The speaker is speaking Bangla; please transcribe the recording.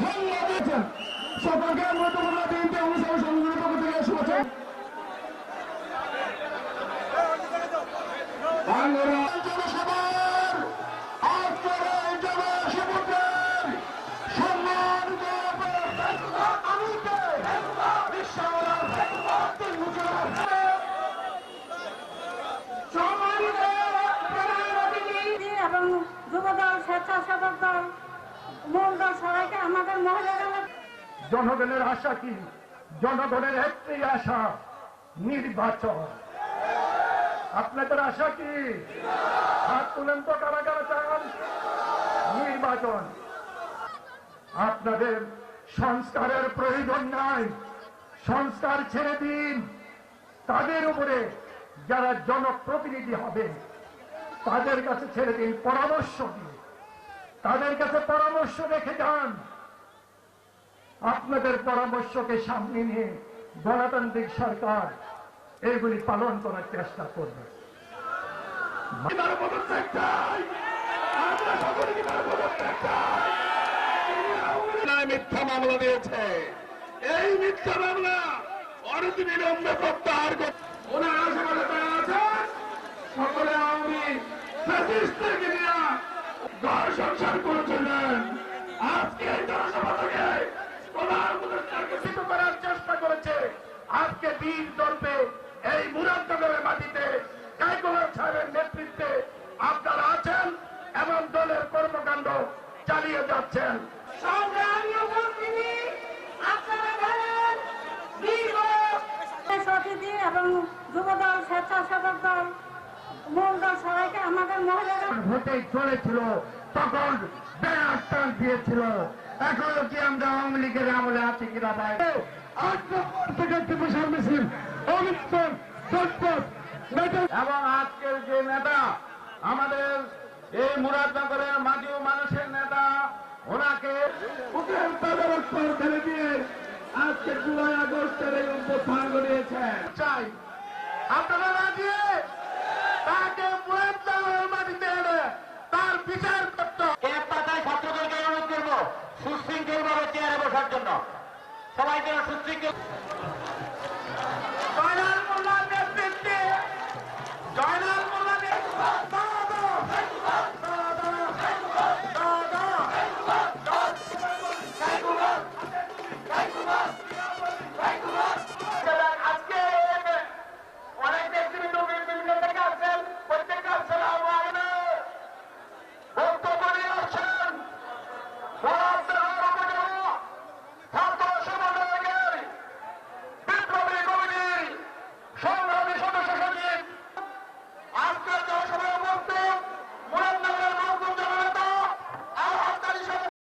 দিয়েছেন সকলকে গুরুত্বপূর্ণ তিনটি অনুষ্ঠান সংগঠনের পক্ষ থেকে শুভেচ্ছা। এবং যুবদল, স্বেচ্ছাসেবক দল, মূল দল সবাইকে আমাদের মহিলারা। জনগণের আশা কি? জনগণের একটি আশা, নির্বাচন। আপনাদের আশা কি? হাত তুলেন তো, কারা কারা চান নির্বাচন? আপনাদের সংস্কারের প্রয়োজন নাই, সংস্কার ছেড়ে দিন। তাদের উপরে যারা জনপ্রতিনিধি হবে তাদের কাছে ছেড়ে দিন, পরামর্শ দিন, তাদের কাছে পরামর্শ রেখে যান। আপনাদের পরামর্শকে সামনে নিয়ে গণতান্ত্রিক সরকার এগুলি পালন করার চেষ্টা করবে। মিথ্যা মামলা দিয়েছে, এই মিথ্যা মামলা অনতিবিলম্বে প্রত্যাহার করতে ওনারা সমাজে আছেন। সকলে আওয়ামী ফ্যাসিস্টদেরকে নিয়ে ঘর সংসার করেছিলেন। আজকে এই জনসভা থেকে প্রধান উপদেষ্টাকে সিদ্ধ করার চেষ্টা করেছে। আজকে বীর দর্পে এই মুরাদনগরের মাটিতে কায়কোবাদ সাহেবের নেতৃত্বে আপনারা আছেন এবং দলের কর্মকাণ্ড চালিয়ে যাচ্ছেন। সংগ্রামী উপস্থিতি, আপনারা জানেন সতীতি এবং যুবদল, স্বেচ্ছাসেবক দল, মূল দল সবাইকে আমাদের মহিলারা ভোটে চলেছিল, তখন ব্যানার টান দিয়েছিল। এখনো কি আমরা আওয়ামী লীগের আমলে আছি কিনা ভাই? এবং আজকের যে নেতা, আমাদের এই মুরাদনগরের মাঝি মানুষের নেতা, ওনাকে ফেলে দিয়ে আজকে ২ আগস্টের এই অভ্যুত্থান ঘটিয়েছেন। চাই আপনারা না দিয়ে তাকে মুরাদনগরের মাটিতে এনে তার বিচার করতে পাতায় ছাত্রদেরকে অনুরোধ করবো সুশৃঙ্খল ভাবে চেয়ারে বসার জন্য। সবাই যেন সুশৃঙ্খল